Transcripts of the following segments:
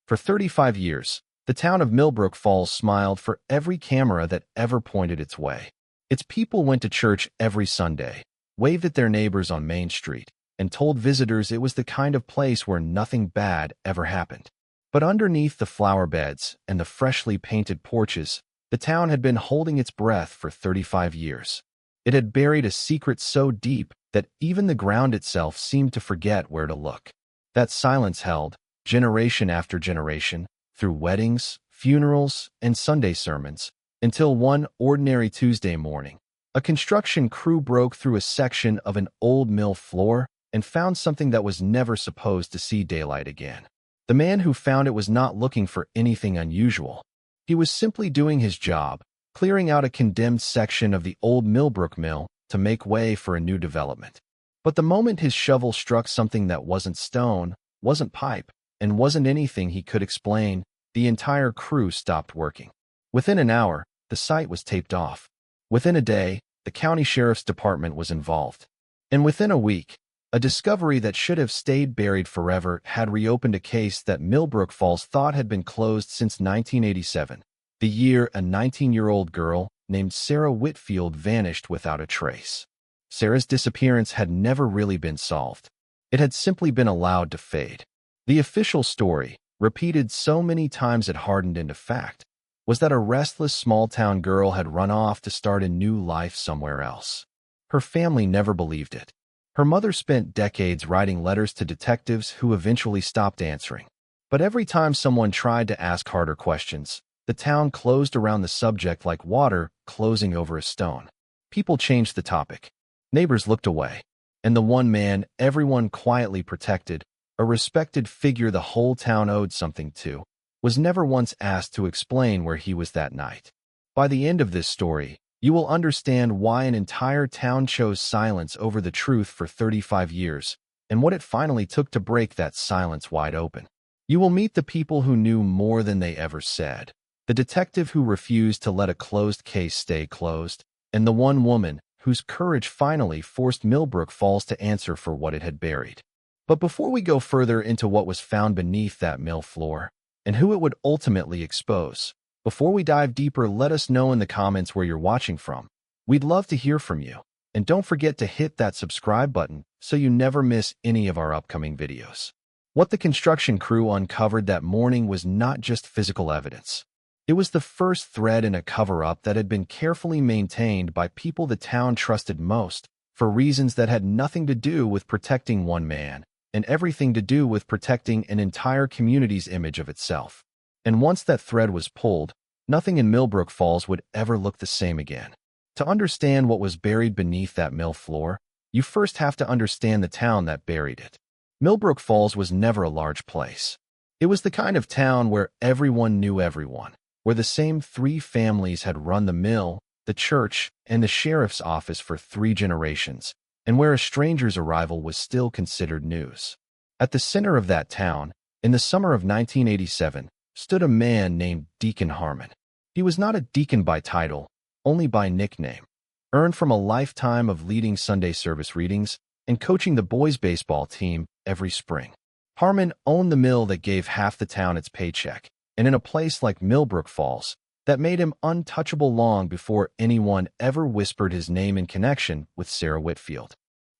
For 35 years, the town of Millbrook Falls smiled for every camera that ever pointed its way. Its people went to church every Sunday, waved at their neighbors on Main Street, and told visitors it was the kind of place where nothing bad ever happened. But underneath the flower beds and the freshly painted porches, the town had been holding its breath for 35 years. It had buried a secret so deep that even the ground itself seemed to forget where to look. That silence held, generation after generation, through weddings, funerals, and Sunday sermons, until one ordinary Tuesday morning, a construction crew broke through a section of an old mill floor and found something that was never supposed to see daylight again. The man who found it was not looking for anything unusual. He was simply doing his job, clearing out a condemned section of the old Millbrook mill to make way for a new development. But the moment his shovel struck something that wasn't stone, wasn't pipe, and wasn't anything he could explain, the entire crew stopped working. Within an hour, the site was taped off. Within a day, the county sheriff's department was involved. And within a week, a discovery that should have stayed buried forever had reopened a case that Millbrook Falls thought had been closed since 1987, the year a 19-year-old girl named Sarah Whitfield vanished without a trace. Sarah's disappearance had never really been solved. It had simply been allowed to fade. The official story, repeated so many times it hardened into fact, was that a restless small-town girl had run off to start a new life somewhere else. Her family never believed it. Her mother spent decades writing letters to detectives who eventually stopped answering. But every time someone tried to ask harder questions, the town closed around the subject like water closing over a stone. People changed the topic. Neighbors looked away. And the one man everyone quietly protected, a respected figure the whole town owed something to, was never once asked to explain where he was that night. By the end of this story, you will understand why an entire town chose silence over the truth for 35 years, and what it finally took to break that silence wide open. You will meet the people who knew more than they ever said, the detective who refused to let a closed case stay closed, and the one woman whose courage finally forced Millbrook Falls to answer for what it had buried. But before we go further into what was found beneath that mill floor, and who it would ultimately expose, before we dive deeper, let us know in the comments where you're watching from. We'd love to hear from you. And don't forget to hit that subscribe button so you never miss any of our upcoming videos. What the construction crew uncovered that morning was not just physical evidence. It was the first thread in a cover-up that had been carefully maintained by people the town trusted most, for reasons that had nothing to do with protecting one man, and everything to do with protecting an entire community's image of itself. And once that thread was pulled, nothing in Millbrook Falls would ever look the same again. To understand what was buried beneath that mill floor, you first have to understand the town that buried it. Millbrook Falls was never a large place. It was the kind of town where everyone knew everyone, where the same three families had run the mill, the church, and the sheriff's office for 3 generations, and where a stranger's arrival was still considered news. At the center of that town, in the summer of 1987, stood a man named Deacon Harmon. He was not a deacon by title, only by nickname, earned from a lifetime of leading Sunday service readings and coaching the boys' baseball team every spring. Harmon owned the mill that gave half the town its paycheck, and in a place like Millbrook Falls, that made him untouchable long before anyone ever whispered his name in connection with Sarah Whitfield.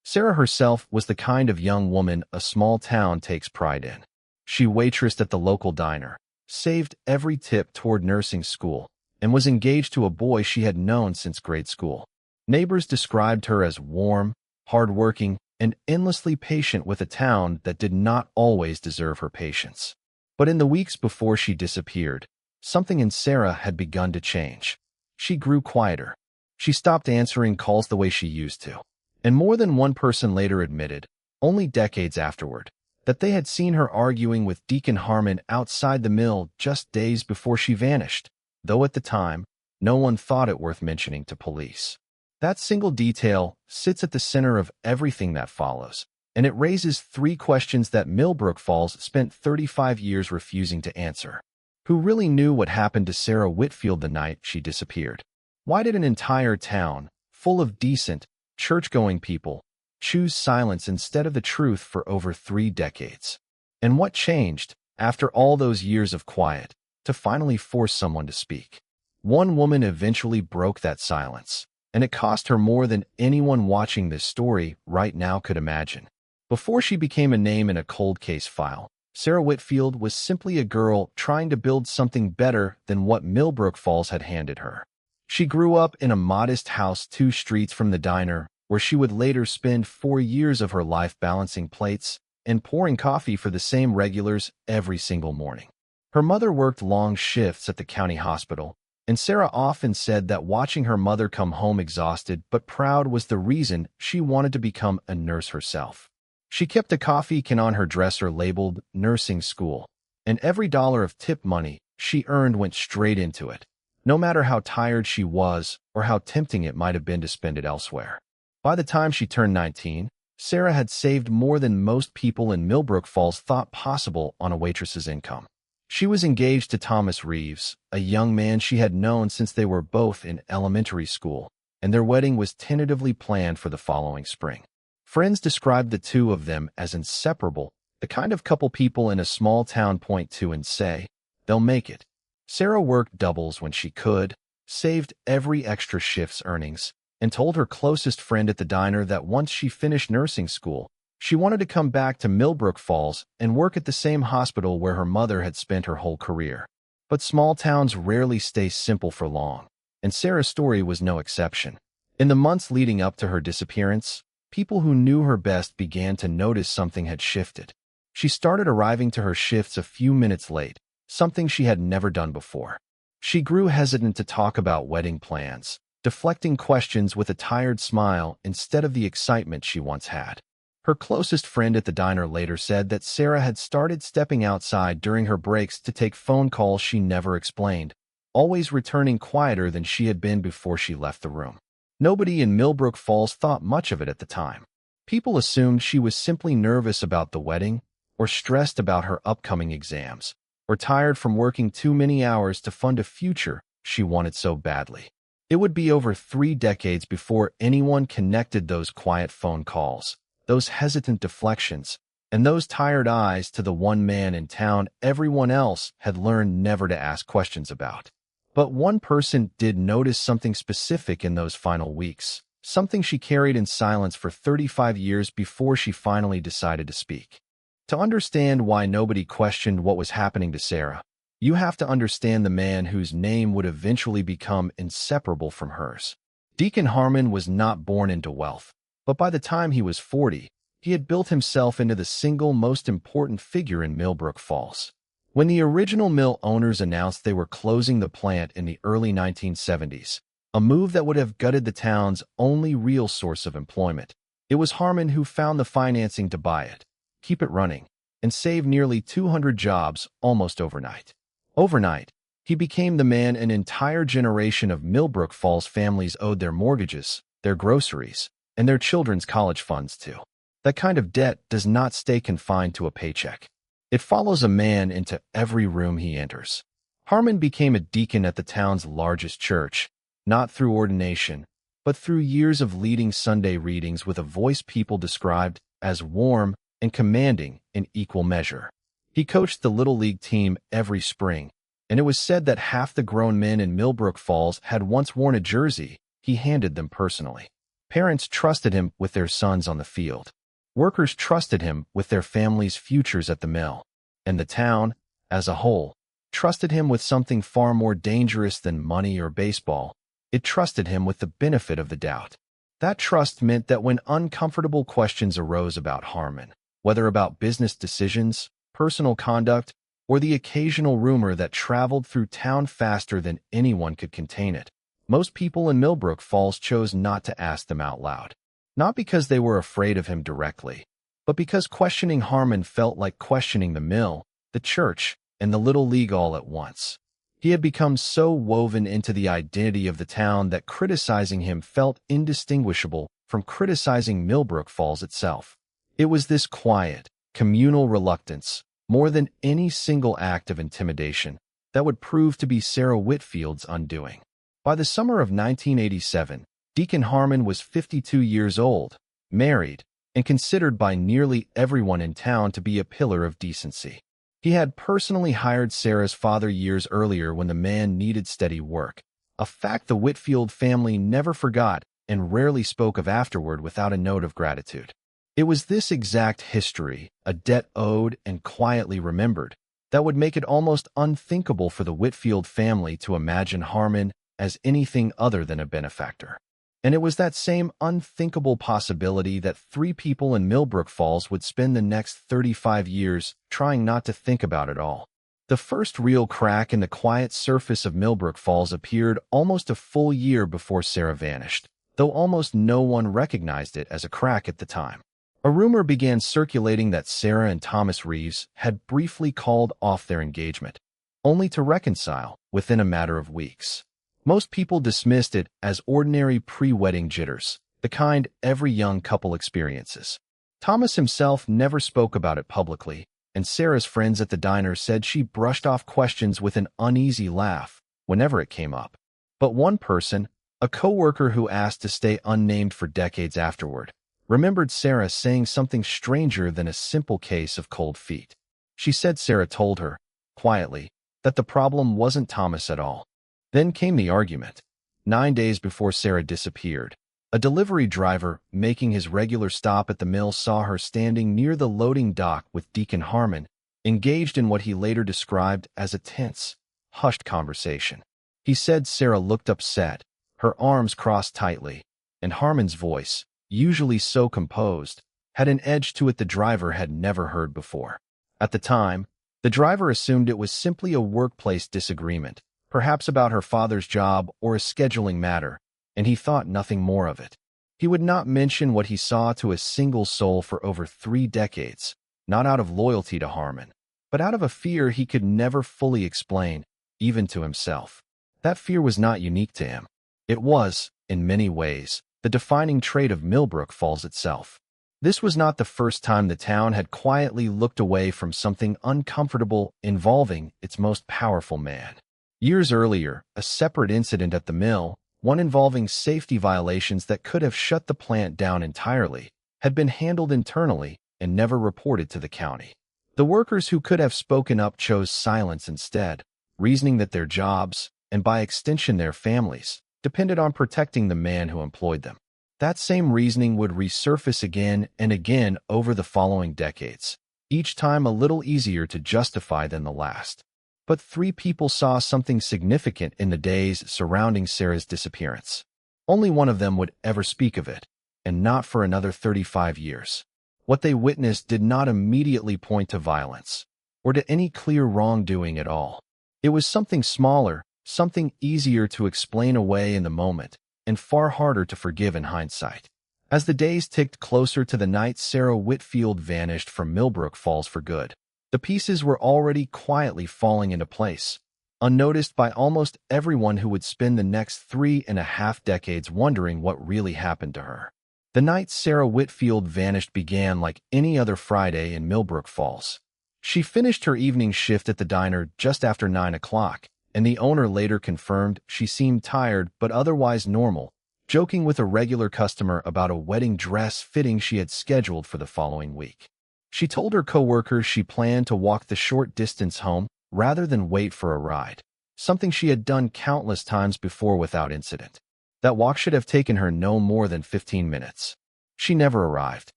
Sarah herself was the kind of young woman a small town takes pride in. She waitressed at the local diner, saved every tip toward nursing school, and was engaged to a boy she had known since grade school. Neighbors described her as warm, hardworking, and endlessly patient with a town that did not always deserve her patience. But in the weeks before she disappeared, something in Sarah had begun to change. She grew quieter. She stopped answering calls the way she used to. And more than one person later admitted, only decades afterward, that they had seen her arguing with Deacon Harmon outside the mill just days before she vanished, though at the time, no one thought it worth mentioning to police. That single detail sits at the center of everything that follows, and it raises 3 questions that Millbrook Falls spent 35 years refusing to answer. Who really knew what happened to Sarah Whitfield the night she disappeared? Why did an entire town, full of decent, church-going people, choose silence instead of the truth for over 3 decades? And what changed After all those years of quiet, to finally force someone to speak. One woman eventually broke that silence, and it cost her more than anyone watching this story right now could imagine. Before she became a name in a cold case file, Sarah Whitfield was simply a girl trying to build something better than what Millbrook Falls had handed her. She grew up in a modest house 2 streets from the diner, where she would later spend 4 years of her life balancing plates and pouring coffee for the same regulars every single morning. Her mother worked long shifts at the county hospital, and Sarah often said that watching her mother come home exhausted but proud was the reason she wanted to become a nurse herself. She kept a coffee can on her dresser labeled nursing school, and every dollar of tip money she earned went straight into it, no matter how tired she was or how tempting it might have been to spend it elsewhere. By the time she turned 19, Sarah had saved more than most people in Millbrook Falls thought possible on a waitress's income. She was engaged to Thomas Reeves, a young man she had known since they were both in elementary school, and their wedding was tentatively planned for the following spring. Friends described the two of them as inseparable, the kind of couple people in a small town point to and say, "They'll make it." Sarah worked doubles when she could, saved every extra shift's earnings, and told her closest friend at the diner that once she finished nursing school, she wanted to come back to Millbrook Falls and work at the same hospital where her mother had spent her whole career. But small towns rarely stay simple for long, and Sarah's story was no exception. In the months leading up to her disappearance, people who knew her best began to notice something had shifted. She started arriving to her shifts a few minutes late, something she had never done before. She grew hesitant to talk about wedding plans, deflecting questions with a tired smile instead of the excitement she once had. Her closest friend at the diner later said that Sarah had started stepping outside during her breaks to take phone calls she never explained, always returning quieter than she had been before she left the room. Nobody in Millbrook Falls thought much of it at the time. People assumed she was simply nervous about the wedding, or stressed about her upcoming exams, or tired from working too many hours to fund a future she wanted so badly. It would be over 3 decades before anyone connected those quiet phone calls, those hesitant deflections, and those tired eyes to the one man in town everyone else had learned never to ask questions about. But one person did notice something specific in those final weeks, something she carried in silence for 35 years before she finally decided to speak. To understand why nobody questioned what was happening to Sarah, you have to understand the man whose name would eventually become inseparable from hers. Deacon Harmon was not born into wealth, but by the time he was 40, he had built himself into the single most important figure in Millbrook Falls. When the original mill owners announced they were closing the plant in the early 1970s, a move that would have gutted the town's only real source of employment, it was Harmon who found the financing to buy it, keep it running, and save nearly 200 jobs almost overnight. Overnight, he became the man an entire generation of Millbrook Falls families owed their mortgages, their groceries, and their children's college funds to. That kind of debt does not stay confined to a paycheck. It follows a man into every room he enters. Harmon became a deacon at the town's largest church, not through ordination, but through years of leading Sunday readings with a voice people described as warm and commanding in equal measure. He coached the Little League team every spring, and it was said that half the grown men in Millbrook Falls had once worn a jersey he handed them personally. Parents trusted him with their sons on the field. Workers trusted him with their families' futures at the mill, and the town, as a whole, trusted him with something far more dangerous than money or baseball. It trusted him with the benefit of the doubt. That trust meant that when uncomfortable questions arose about Harmon, whether about business decisions, personal conduct, or the occasional rumor that traveled through town faster than anyone could contain it, most people in Millbrook Falls chose not to ask them out loud. Not because they were afraid of him directly, but because questioning Harmon felt like questioning the mill, the church, and the Little League all at once. He had become so woven into the identity of the town that criticizing him felt indistinguishable from criticizing Millbrook Falls itself. It was this quiet, communal reluctance, more than any single act of intimidation, that would prove to be Sarah Whitfield's undoing. By the summer of 1987, Deacon Harmon was 52 years old, married, and considered by nearly everyone in town to be a pillar of decency. He had personally hired Sarah's father years earlier when the man needed steady work, a fact the Whitfield family never forgot and rarely spoke of afterward without a note of gratitude. It was this exact history, a debt owed and quietly remembered, that would make it almost unthinkable for the Whitfield family to imagine Harmon as anything other than a benefactor. And it was that same unthinkable possibility that three people in Millbrook Falls would spend the next 35 years trying not to think about it all. The first real crack in the quiet surface of Millbrook Falls appeared almost a full year before Sarah vanished, though almost no one recognized it as a crack at the time. A rumor began circulating that Sarah and Thomas Reeves had briefly called off their engagement, only to reconcile within a matter of weeks. Most people dismissed it as ordinary pre-wedding jitters, the kind every young couple experiences. Thomas himself never spoke about it publicly, and Sarah's friends at the diner said she brushed off questions with an uneasy laugh whenever it came up. But one person, a coworker who asked to stay unnamed for decades afterward, remembered Sarah saying something stranger than a simple case of cold feet. She said Sarah told her, quietly, that the problem wasn't Thomas at all. Then came the argument. 9 days before Sarah disappeared, a delivery driver making his regular stop at the mill saw her standing near the loading dock with Deacon Harmon, engaged in what he later described as a tense, hushed conversation. He said Sarah looked upset, her arms crossed tightly, and Harmon's voice, usually so composed, had an edge to it the driver had never heard before. At the time, the driver assumed it was simply a workplace disagreement, perhaps about her father's job or a scheduling matter, and he thought nothing more of it. He would not mention what he saw to a single soul for over 3 decades, not out of loyalty to Harmon, but out of a fear he could never fully explain, even to himself. That fear was not unique to him. It was, in many ways, the defining trait of Millbrook Falls itself. This was not the first time the town had quietly looked away from something uncomfortable involving its most powerful man. Years earlier, a separate incident at the mill, one involving safety violations that could have shut the plant down entirely, had been handled internally and never reported to the county. The workers who could have spoken up chose silence instead, reasoning that their jobs, and by extension their families, depended on protecting the man who employed them. That same reasoning would resurface again and again over the following decades, each time a little easier to justify than the last. But 3 people saw something significant in the days surrounding Sarah's disappearance. Only one of them would ever speak of it, and not for another 35 years. What they witnessed did not immediately point to violence, or to any clear wrongdoing at all. It was something smaller, something easier to explain away in the moment, and far harder to forgive in hindsight. As the days ticked closer to the night Sarah Whitfield vanished from Millbrook Falls for good, the pieces were already quietly falling into place, unnoticed by almost everyone who would spend the next 3.5 decades wondering what really happened to her. The night Sarah Whitfield vanished began like any other Friday in Millbrook Falls. She finished her evening shift at the diner just after 9 o'clock, and the owner later confirmed she seemed tired but otherwise normal, joking with a regular customer about a wedding dress fitting she had scheduled for the following week. She told her coworkers she planned to walk the short distance home rather than wait for a ride, something she had done countless times before without incident. That walk should have taken her no more than 15 minutes. She never arrived.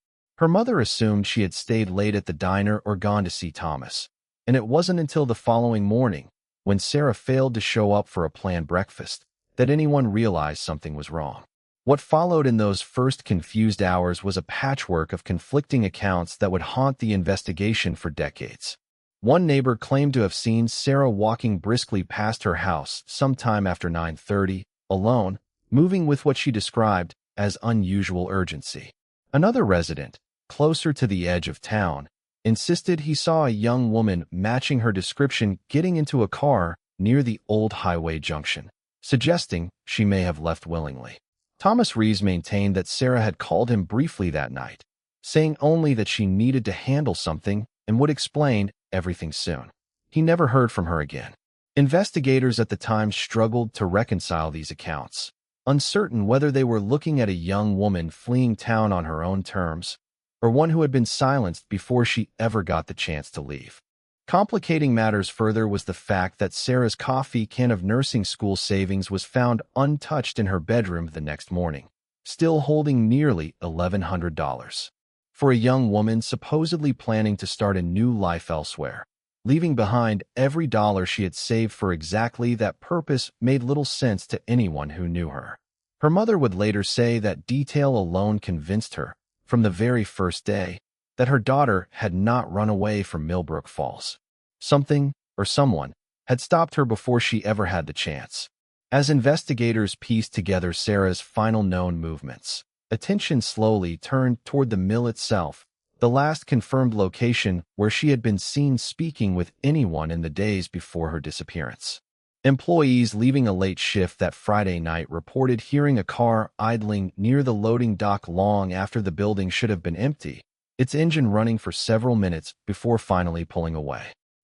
Her mother assumed she had stayed late at the diner or gone to see Thomas, and it wasn't until the following morning, when Sarah failed to show up for a planned breakfast, that anyone realized something was wrong. What followed in those first confused hours was a patchwork of conflicting accounts that would haunt the investigation for decades. One neighbor claimed to have seen Sarah walking briskly past her house sometime after 9:30, alone, moving with what she described as unusual urgency. Another resident, closer to the edge of town, insisted he saw a young woman matching her description getting into a car near the old highway junction, suggesting she may have left willingly. Thomas Reeves maintained that Sarah had called him briefly that night, saying only that she needed to handle something and would explain everything soon. He never heard from her again. Investigators at the time struggled to reconcile these accounts, uncertain whether they were looking at a young woman fleeing town on her own terms, or one who had been silenced before she ever got the chance to leave. Complicating matters further was the fact that Sarah's coffee can of nursing school savings was found untouched in her bedroom the next morning, still holding nearly $1,100. For a young woman supposedly planning to start a new life elsewhere, leaving behind every dollar she had saved for exactly that purpose made little sense to anyone who knew her. Her mother would later say that detail alone convinced her, from the very first day, that her daughter had not run away from Millbrook Falls. Something, or someone, had stopped her before she ever had the chance. As investigators pieced together Sarah's final known movements, attention slowly turned toward the mill itself, the last confirmed location where she had been seen speaking with anyone in the days before her disappearance. Employees leaving a late shift that Friday night reported hearing a car idling near the loading dock long after the building should have been empty, its engine running for several minutes before finally pulling away.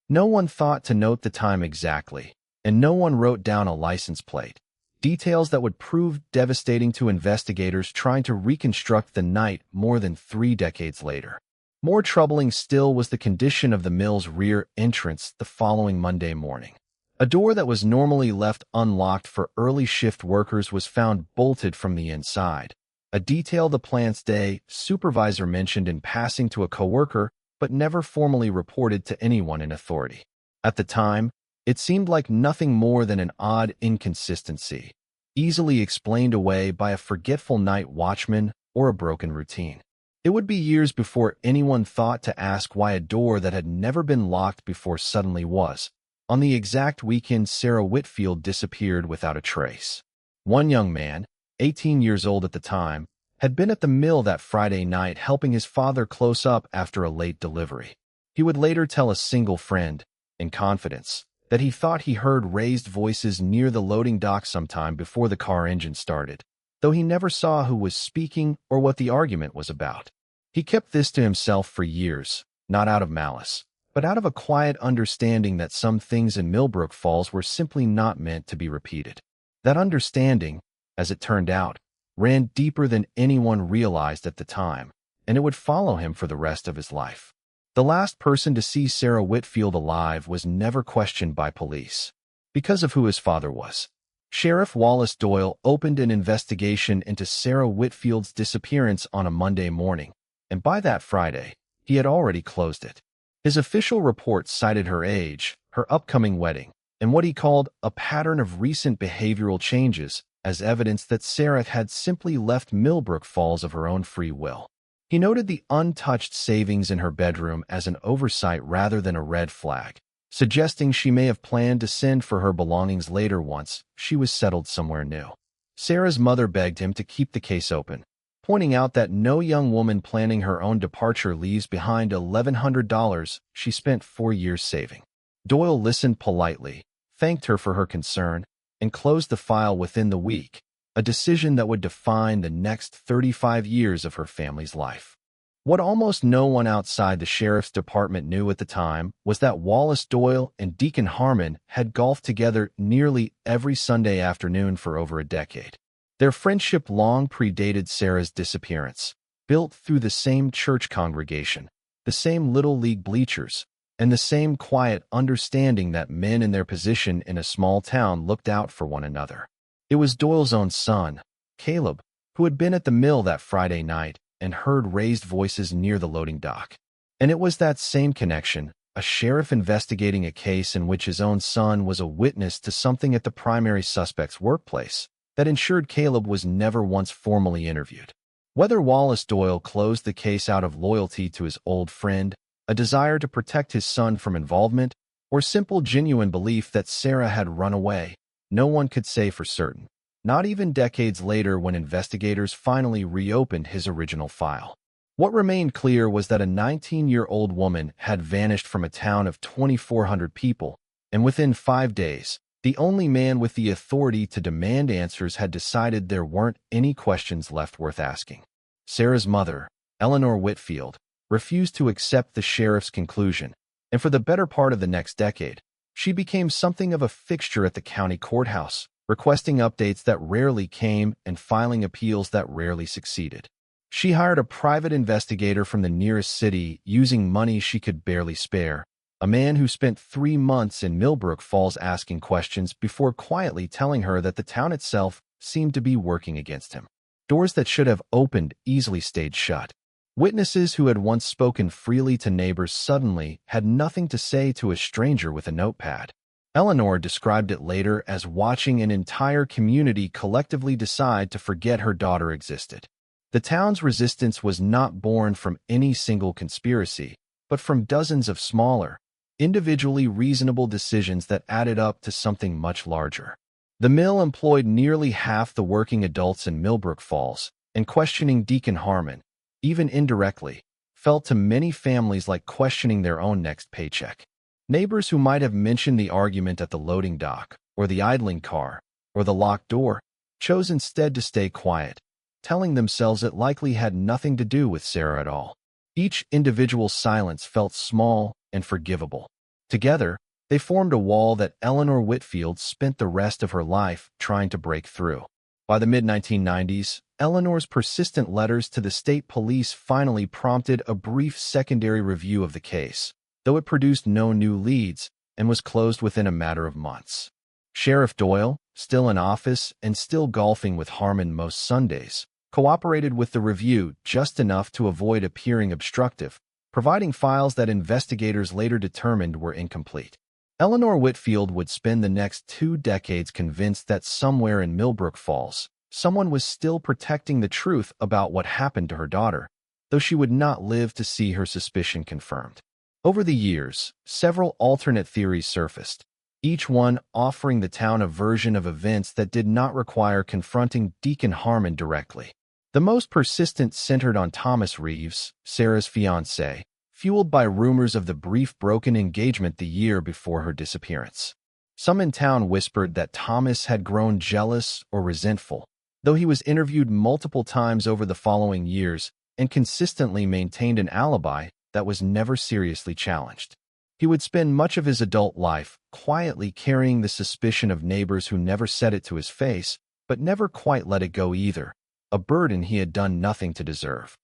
No one thought to note the time exactly, and no one wrote down a license plate, details that would prove devastating to investigators trying to reconstruct the night more than 3 decades later. More troubling still was the condition of the mill's rear entrance the following Monday morning. A door that was normally left unlocked for early shift workers was found bolted from the inside, a detail the plant's day supervisor mentioned in passing to a coworker but never formally reported to anyone in authority. At the time, it seemed like nothing more than an odd inconsistency, easily explained away by a forgetful night watchman or a broken routine. It would be years before anyone thought to ask why a door that had never been locked before suddenly was. On the exact weekend Sarah Whitfield disappeared without a trace. One young man, 18 years old at the time, had been at the mill that Friday night helping his father close up after a late delivery. He would later tell a single friend, in confidence, that he thought he heard raised voices near the loading dock sometime before the car engine started, though he never saw who was speaking or what the argument was about. He kept this to himself for years, not out of malice, but out of a quiet understanding that some things in Millbrook Falls were simply not meant to be repeated. That understanding, as it turned out, ran deeper than anyone realized at the time, and it would follow him for the rest of his life. The last person to see Sarah Whitfield alive was never questioned by police, because of who his father was. Sheriff Wallace Doyle opened an investigation into Sarah Whitfield's disappearance on a Monday morning, and by that Friday, he had already closed it. His official report cited her age, her upcoming wedding, and what he called a pattern of recent behavioral changes as evidence that Sarah had simply left Millbrook Falls of her own free will. He noted the untouched savings in her bedroom as an oversight rather than a red flag, suggesting she may have planned to send for her belongings later once she was settled somewhere new. Sarah's mother begged him to keep the case open, pointing out that no young woman planning her own departure leaves behind $1,100 she spent 4 years saving. Doyle listened politely, thanked her for her concern, and closed the file within the week, a decision that would define the next 35 years of her family's life. What almost no one outside the sheriff's department knew at the time was that Wallace Doyle and Deacon Harmon had golfed together nearly every Sunday afternoon for over a decade. Their friendship long predated Sarah's disappearance, built through the same church congregation, the same Little League bleachers, and the same quiet understanding that men in their position in a small town looked out for one another. It was Doyle's own son, Caleb, who had been at the mill that Friday night and heard raised voices near the loading dock. And it was that same connection, a sheriff investigating a case in which his own son was a witness to something at the primary suspect's workplace, that ensured Caleb was never once formally interviewed. Whether Wallace Doyle closed the case out of loyalty to his old friend, a desire to protect his son from involvement, or simple genuine belief that Sarah had run away, no one could say for certain, not even decades later when investigators finally reopened his original file. What remained clear was that a 19-year-old woman had vanished from a town of 2,400 people, and within 5 days, the only man with the authority to demand answers had decided there weren't any questions left worth asking. Sarah's mother, Eleanor Whitfield, refused to accept the sheriff's conclusion, and for the better part of the next decade, she became something of a fixture at the county courthouse, requesting updates that rarely came and filing appeals that rarely succeeded. She hired a private investigator from the nearest city using money she could barely spare, a man who spent 3 months in Millbrook Falls asking questions before quietly telling her that the town itself seemed to be working against him. Doors that should have opened easily stayed shut. Witnesses who had once spoken freely to neighbors suddenly had nothing to say to a stranger with a notepad. Eleanor described it later as watching an entire community collectively decide to forget her daughter existed. The town's resistance was not born from any single conspiracy, but from dozens of smaller, individually reasonable decisions that added up to something much larger. The mill employed nearly half the working adults in Millbrook Falls, and questioning Deacon Harmon, even indirectly, felt to many families like questioning their own next paycheck. Neighbors who might have mentioned the argument at the loading dock, or the idling car, or the locked door, chose instead to stay quiet, telling themselves it likely had nothing to do with Sarah at all. Each individual silence felt small and forgivable. Together, they formed a wall that Eleanor Whitfield spent the rest of her life trying to break through. By the mid-1990s, Eleanor's persistent letters to the state police finally prompted a brief secondary review of the case, though it produced no new leads and was closed within a matter of months. Sheriff Doyle, still in office and still golfing with Harmon most Sundays, cooperated with the review just enough to avoid appearing obstructive, providing files that investigators later determined were incomplete. Eleanor Whitfield would spend the next 2 decades convinced that somewhere in Millbrook Falls, someone was still protecting the truth about what happened to her daughter, though she would not live to see her suspicion confirmed. Over the years, several alternate theories surfaced, each one offering the town a version of events that did not require confronting Deacon Harmon directly. The most persistent centered on Thomas Reeves, Sarah's fiancé, fueled by rumors of the brief broken engagement the year before her disappearance. Some in town whispered that Thomas had grown jealous or resentful, though he was interviewed multiple times over the following years and consistently maintained an alibi that was never seriously challenged. He would spend much of his adult life quietly carrying the suspicion of neighbors who never said it to his face, but never quite let it go either, a burden he had done nothing to deserve.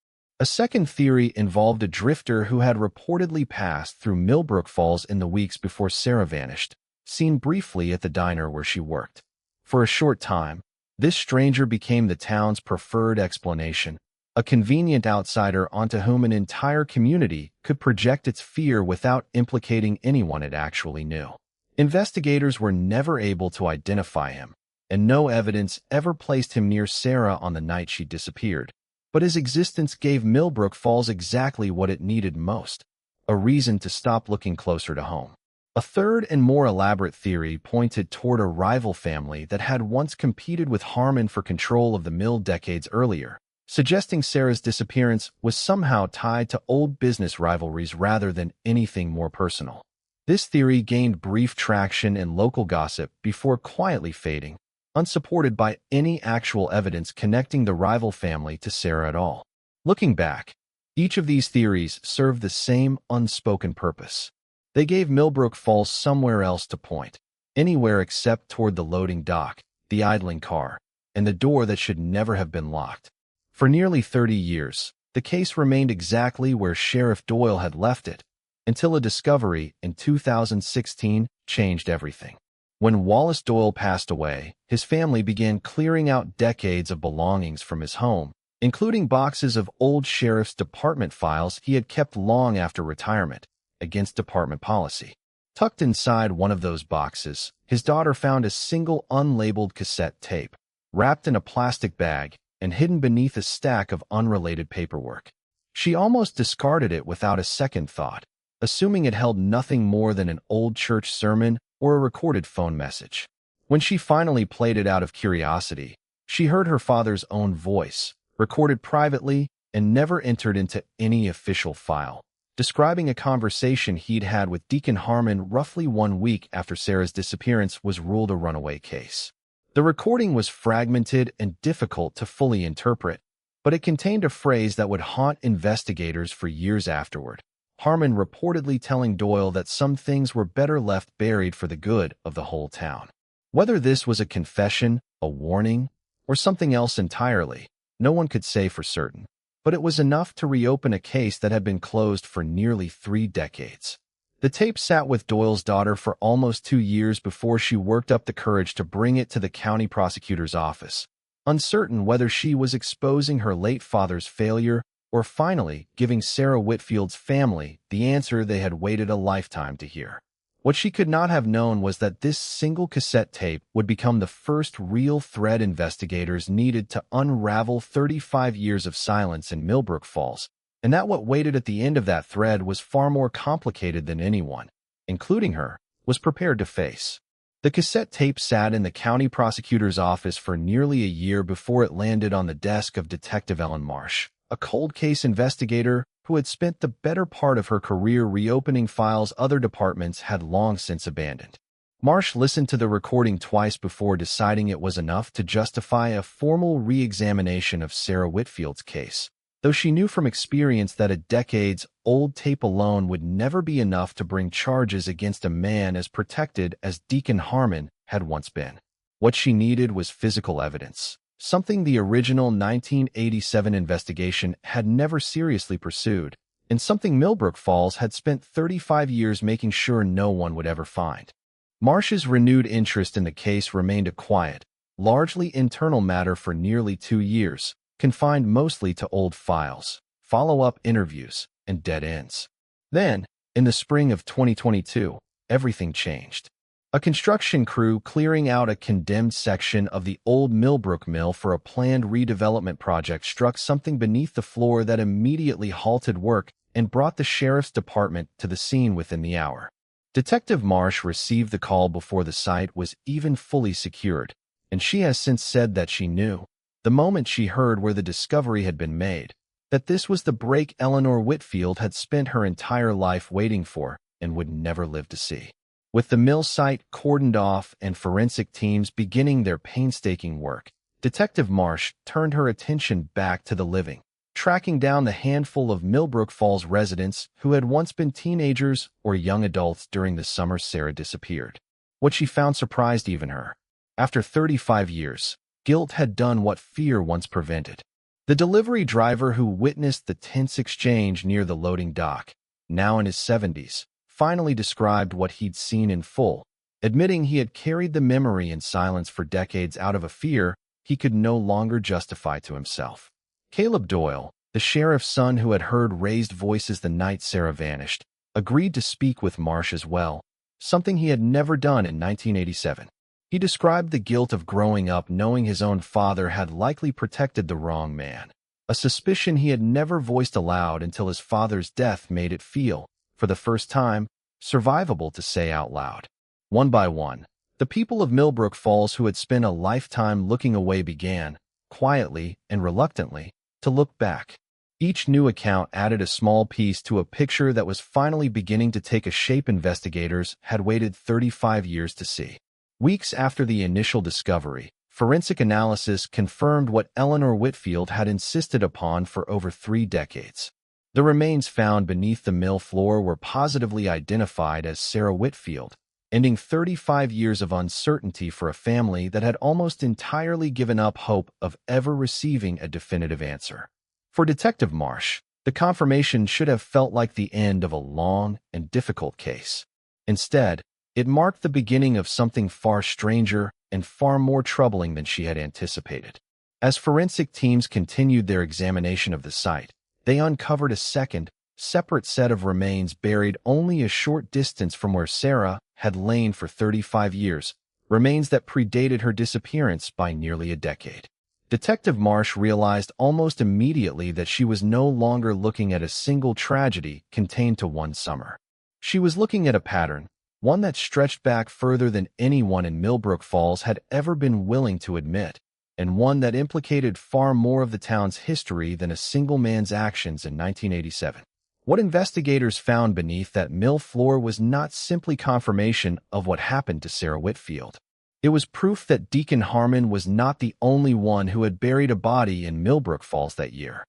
A second theory involved a drifter who had reportedly passed through Millbrook Falls in the weeks before Sarah vanished, seen briefly at the diner where she worked. For a short time, this stranger became the town's preferred explanation, a convenient outsider onto whom an entire community could project its fear without implicating anyone it actually knew. Investigators were never able to identify him, and no evidence ever placed him near Sarah on the night she disappeared. But his existence gave Millbrook Falls exactly what it needed most, a reason to stop looking closer to home. A third and more elaborate theory pointed toward a rival family that had once competed with Harmon for control of the mill decades earlier, suggesting Sarah's disappearance was somehow tied to old business rivalries rather than anything more personal. This theory gained brief traction in local gossip before quietly fading, unsupported by any actual evidence connecting the rival family to Sarah at all. Looking back, each of these theories served the same unspoken purpose. They gave Millbrook Falls somewhere else to point, anywhere except toward the loading dock, the idling car, and the door that should never have been locked. For nearly 30 years, the case remained exactly where Sheriff Doyle had left it, until a discovery in 2016 changed everything. When Wallace Doyle passed away, his family began clearing out decades of belongings from his home, including boxes of old sheriff's department files he had kept long after retirement, against department policy. Tucked inside one of those boxes, his daughter found a single unlabeled cassette tape, wrapped in a plastic bag and hidden beneath a stack of unrelated paperwork. She almost discarded it without a second thought, assuming it held nothing more than an old church sermon or a recorded phone message. When she finally played it out of curiosity, she heard her father's own voice, recorded privately and never entered into any official file, describing a conversation he'd had with Deacon Harmon roughly 1 week after Sarah's disappearance was ruled a runaway case. The recording was fragmented and difficult to fully interpret, but it contained a phrase that would haunt investigators for years afterward. Harmon reportedly telling Doyle that some things were better left buried for the good of the whole town. Whether this was a confession, a warning, or something else entirely, no one could say for certain, but it was enough to reopen a case that had been closed for nearly 3 decades. The tape sat with Doyle's daughter for almost 2 years before she worked up the courage to bring it to the county prosecutor's office, uncertain whether she was exposing her late father's failure or finally giving Sarah Whitfield's family the answer they had waited a lifetime to hear. What she could not have known was that this single cassette tape would become the first real thread investigators needed to unravel 35 years of silence in Millbrook Falls, and that what waited at the end of that thread was far more complicated than anyone, including her, was prepared to face. The cassette tape sat in the county prosecutor's office for nearly a year before it landed on the desk of Detective Ellen Marsh, a cold case investigator who had spent the better part of her career reopening files other departments had long since abandoned. Marsh listened to the recording twice before deciding it was enough to justify a formal re-examination of Sarah Whitfield's case, though she knew from experience that a decades-old tape alone would never be enough to bring charges against a man as protected as Deacon Harmon had once been. What she needed was physical evidence, something the original 1987 investigation had never seriously pursued, and something Millbrook Falls had spent 35 years making sure no one would ever find. Marsh's renewed interest in the case remained a quiet, largely internal matter for nearly 2 years, confined mostly to old files, follow-up interviews, and dead ends. Then, in the spring of 2022, everything changed. A construction crew clearing out a condemned section of the old Millbrook Mill for a planned redevelopment project struck something beneath the floor that immediately halted work and brought the sheriff's department to the scene within the hour. Detective Marsh received the call before the site was even fully secured, and she has since said that she knew, the moment she heard where the discovery had been made, that this was the break Eleanor Whitfield had spent her entire life waiting for and would never live to see. With the mill site cordoned off and forensic teams beginning their painstaking work, Detective Marsh turned her attention back to the living, tracking down the handful of Millbrook Falls residents who had once been teenagers or young adults during the summer Sarah disappeared. What she found surprised even her. After 35 years, guilt had done what fear once prevented. The delivery driver who witnessed the tense exchange near the loading dock, now in his 70s, finally described what he'd seen in full, admitting he had carried the memory in silence for decades out of a fear he could no longer justify to himself. Caleb Doyle, the sheriff's son who had heard raised voices the night Sarah vanished, agreed to speak with Marsh as well, something he had never done in 1987. He described the guilt of growing up knowing his own father had likely protected the wrong man, a suspicion he had never voiced aloud until his father's death made it feel, for the first time, survivable to say out loud. One by one, the people of Millbrook Falls who had spent a lifetime looking away began, quietly and reluctantly, to look back. Each new account added a small piece to a picture that was finally beginning to take a shape investigators had waited 35 years to see. Weeks after the initial discovery, forensic analysis confirmed what Eleanor Whitfield had insisted upon for over 3 decades. The remains found beneath the mill floor were positively identified as Sarah Whitfield, ending 35 years of uncertainty for a family that had almost entirely given up hope of ever receiving a definitive answer. For Detective Marsh, the confirmation should have felt like the end of a long and difficult case. Instead, it marked the beginning of something far stranger and far more troubling than she had anticipated. As forensic teams continued their examination of the site, they uncovered a second, separate set of remains buried only a short distance from where Sarah had lain for 35 years, remains that predated her disappearance by nearly a decade. Detective Marsh realized almost immediately that she was no longer looking at a single tragedy contained to one summer. She was looking at a pattern, one that stretched back further than anyone in Millbrook Falls had ever been willing to admit, and one that implicated far more of the town's history than a single man's actions in 1987. What investigators found beneath that mill floor was not simply confirmation of what happened to Sarah Whitfield. It was proof that Deacon Harmon was not the only one who had buried a body in Millbrook Falls that year.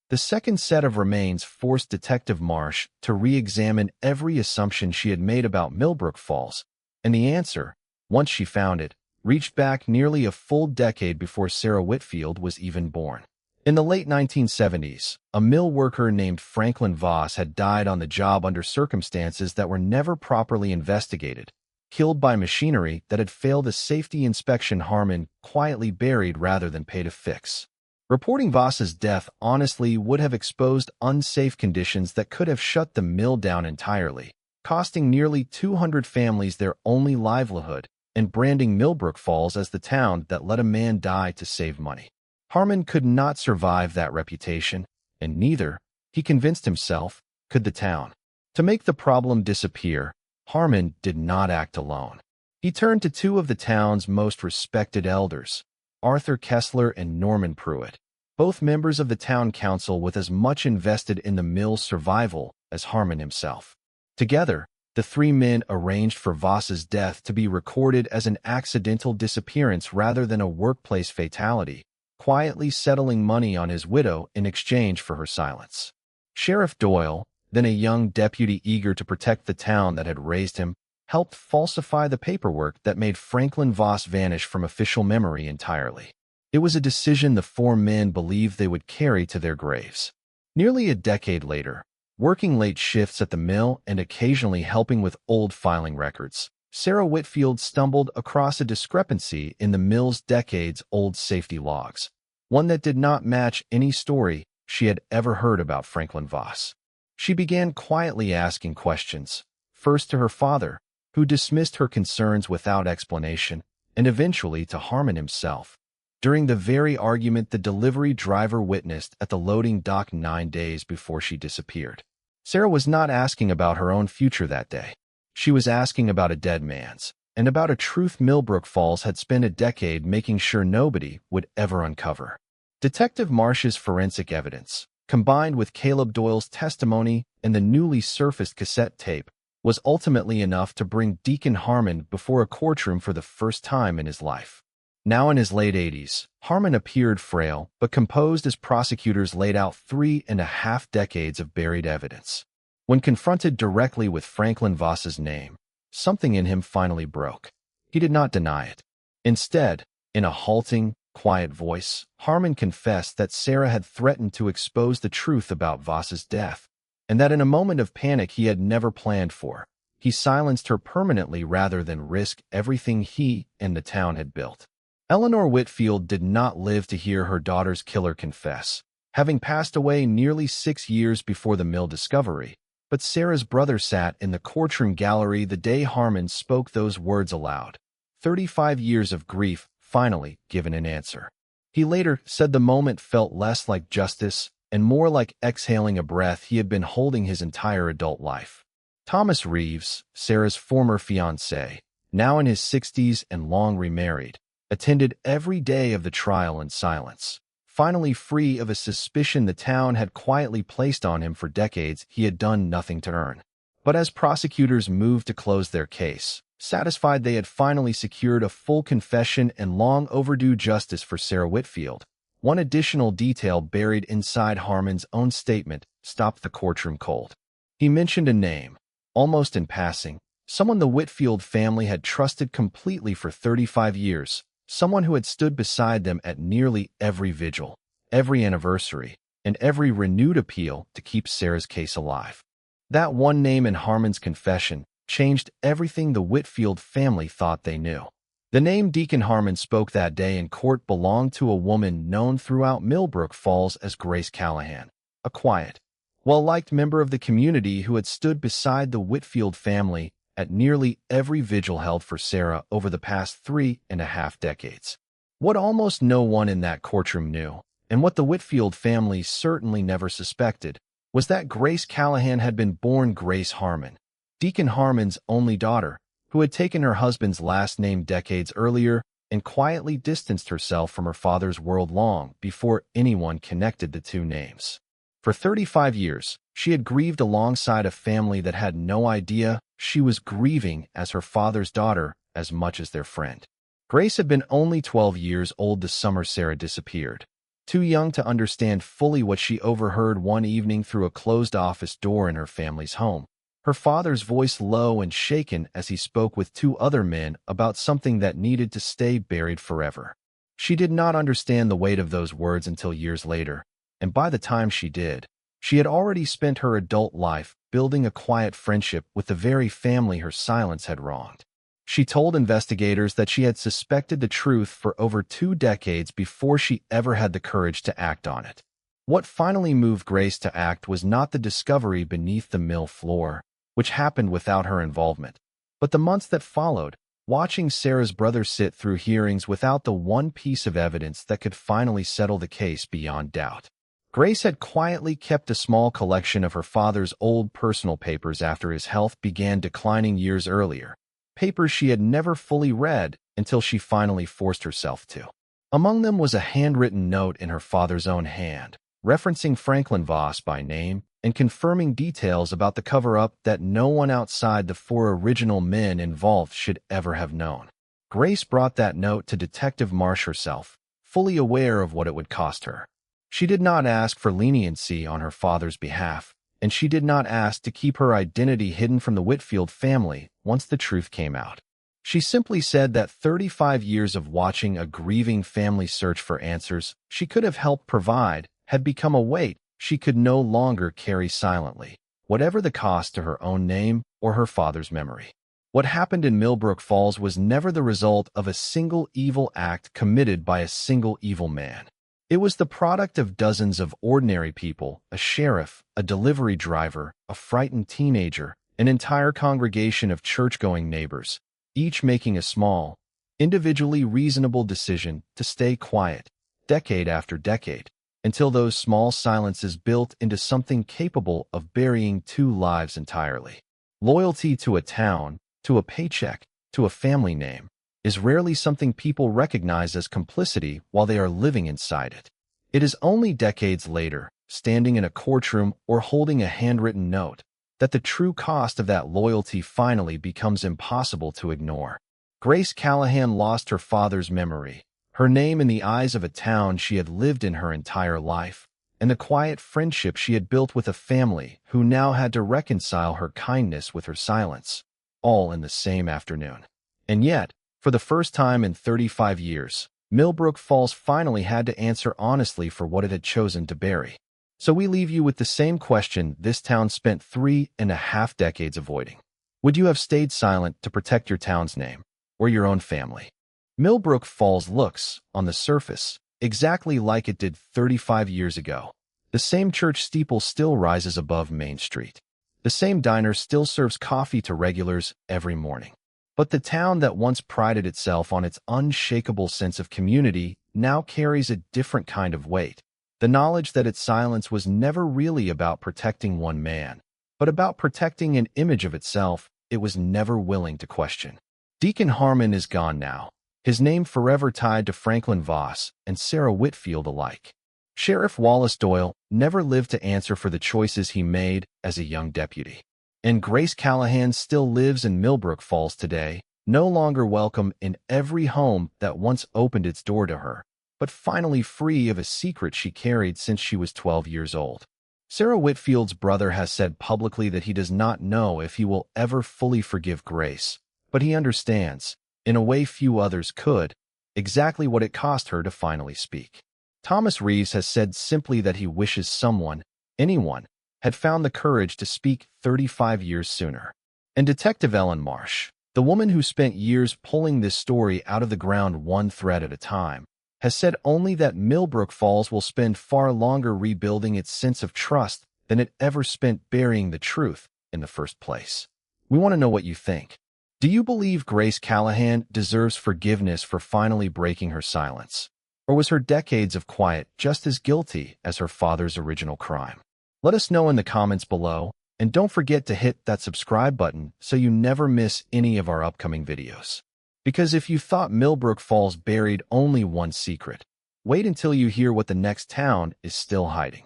The second set of remains forced Detective Marsh to re-examine every assumption she had made about Millbrook Falls, and the answer, once she found it, reached back nearly a full decade before Sarah Whitfield was even born. In the late 1970s, a mill worker named Franklin Voss had died on the job under circumstances that were never properly investigated, killed by machinery that had failed a safety inspection Harmon quietly buried rather than pay to fix. Reporting Voss's death honestly would have exposed unsafe conditions that could have shut the mill down entirely, costing nearly 200 families their only livelihood and branding Millbrook Falls as the town that let a man die to save money. Harmon could not survive that reputation, and neither, he convinced himself, could the town. To make the problem disappear, Harmon did not act alone. He turned to two of the town's most respected elders, Arthur Kessler and Norman Pruitt, both members of the town council with as much invested in the mill's survival as Harmon himself. Together, the three men arranged for Voss's death to be recorded as an accidental disappearance rather than a workplace fatality, quietly settling money on his widow in exchange for her silence. Sheriff Doyle, then a young deputy eager to protect the town that had raised him, helped falsify the paperwork that made Franklin Voss vanish from official memory entirely. It was a decision the four men believed they would carry to their graves. Nearly a decade later, working late shifts at the mill and occasionally helping with old filing records, Sarah Whitfield stumbled across a discrepancy in the mill's decades-old safety logs, one that did not match any story she had ever heard about Franklin Voss. She began quietly asking questions, first to her father, who dismissed her concerns without explanation, and eventually to Harmon himself. During the very argument the delivery driver witnessed at the loading dock 9 days before she disappeared. Sarah was not asking about her own future that day. She was asking about a dead man's, and about a truth Millbrook Falls had spent a decade making sure nobody would ever uncover. Detective Marsh's forensic evidence, combined with Caleb Doyle's testimony and the newly surfaced cassette tape, was ultimately enough to bring Deacon Harmon before a courtroom for the first time in his life. Now in his late 80s, Harmon appeared frail but composed as prosecutors laid out 3.5 decades of buried evidence. When confronted directly with Franklin Voss's name, something in him finally broke. He did not deny it. Instead, in a halting, quiet voice, Harmon confessed that Sarah had threatened to expose the truth about Voss's death, and that in a moment of panic he had never planned for, he silenced her permanently rather than risk everything he and the town had built. Eleanor Whitfield did not live to hear her daughter's killer confess, having passed away nearly 6 years before the mill discovery, but Sarah's brother sat in the courtroom gallery the day Harmon spoke those words aloud. 35 years of grief finally given an answer. He later said the moment felt less like justice and more like exhaling a breath he had been holding his entire adult life. Thomas Reeves, Sarah's former fiancé, now in his 60s and long remarried, attended every day of the trial in silence. Finally free of a suspicion the town had quietly placed on him for decades he had done nothing to earn. But as prosecutors moved to close their case, satisfied they had finally secured a full confession and long overdue justice for Sarah Whitfield, one additional detail buried inside Harmon's own statement stopped the courtroom cold. He mentioned a name, almost in passing, someone the Whitfield family had trusted completely for 35 years, someone who had stood beside them at nearly every vigil, every anniversary, and every renewed appeal to keep Sarah's case alive. That one name in Harmon's confession changed everything the Whitfield family thought they knew. The name Deacon Harmon spoke that day in court belonged to a woman known throughout Millbrook Falls as Grace Callahan, a quiet, well-liked member of the community who had stood beside the Whitfield family at nearly every vigil held for Sarah over the past 3.5 decades. What almost no one in that courtroom knew, and what the Whitfield family certainly never suspected, was that Grace Callahan had been born Grace Harmon, Deacon Harmon's only daughter, who had taken her husband's last name decades earlier and quietly distanced herself from her father's world long before anyone connected the two names. For 35 years, she had grieved alongside a family that had no idea she was grieving as her father's daughter as much as their friend. Grace had been only 12 years old the summer Sarah disappeared, too young to understand fully what she overheard one evening through a closed office door in her family's home, her father's voice low and shaken as he spoke with two other men about something that needed to stay buried forever. She did not understand the weight of those words until years later, and by the time she did, she had already spent her adult life building a quiet friendship with the very family her silence had wronged. She told investigators that she had suspected the truth for over 2 decades before she ever had the courage to act on it. What finally moved Grace to act was not the discovery beneath the mill floor, which happened without her involvement, but the months that followed, watching Sarah's brother sit through hearings without the one piece of evidence that could finally settle the case beyond doubt. Grace had quietly kept a small collection of her father's old personal papers after his health began declining years earlier, papers she had never fully read until she finally forced herself to. Among them was a handwritten note in her father's own hand, referencing Franklin Voss by name and confirming details about the cover-up that no one outside the 4 original men involved should ever have known. Grace brought that note to Detective Marsh herself, fully aware of what it would cost her. She did not ask for leniency on her father's behalf, and she did not ask to keep her identity hidden from the Whitfield family once the truth came out. She simply said that 35 years of watching a grieving family search for answers she could have helped provide had become a weight she could no longer carry silently, whatever the cost to her own name or her father's memory. What happened in Millbrook Falls was never the result of a single evil act committed by a single evil man. It was the product of dozens of ordinary people, a sheriff, a delivery driver, a frightened teenager, an entire congregation of church-going neighbors, each making a small, individually reasonable decision to stay quiet, decade after decade, until those small silences built into something capable of burying 2 lives entirely. Loyalty to a town, to a paycheck, to a family name, is rarely something people recognize as complicity while they are living inside it. It is only decades later, standing in a courtroom or holding a handwritten note, that the true cost of that loyalty finally becomes impossible to ignore. Grace Callahan lost her father's memory, her name in the eyes of a town she had lived in her entire life, and the quiet friendship she had built with a family who now had to reconcile her kindness with her silence, all in the same afternoon. And yet, for the first time in 35 years, Millbrook Falls finally had to answer honestly for what it had chosen to bury. So we leave you with the same question this town spent 3.5 decades avoiding. Would you have stayed silent to protect your town's name, or your own family? Millbrook Falls looks, on the surface, exactly like it did 35 years ago. The same church steeple still rises above Main Street. The same diner still serves coffee to regulars every morning. But the town that once prided itself on its unshakable sense of community now carries a different kind of weight. The knowledge that its silence was never really about protecting one man, but about protecting an image of itself it was never willing to question. Deacon Harmon is gone now, his name forever tied to Franklin Voss and Sarah Whitfield alike. Sheriff Wallace Doyle never lived to answer for the choices he made as a young deputy. And Grace Callahan still lives in Millbrook Falls today, no longer welcome in every home that once opened its door to her, but finally free of a secret she carried since she was 12 years old. Sarah Whitfield's brother has said publicly that he does not know if he will ever fully forgive Grace, but he understands, in a way few others could, exactly what it cost her to finally speak. Thomas Reeves has said simply that he wishes someone, anyone, had found the courage to speak 35 years sooner. And Detective Ellen Marsh, the woman who spent years pulling this story out of the ground one thread at a time, has said only that Millbrook Falls will spend far longer rebuilding its sense of trust than it ever spent burying the truth in the first place. We want to know what you think. Do you believe Grace Callahan deserves forgiveness for finally breaking her silence? Or was her decades of quiet just as guilty as her father's original crime? Let us know in the comments below, and don't forget to hit that subscribe button so you never miss any of our upcoming videos. Because if you thought Millbrook Falls buried only one secret, wait until you hear what the next town is still hiding.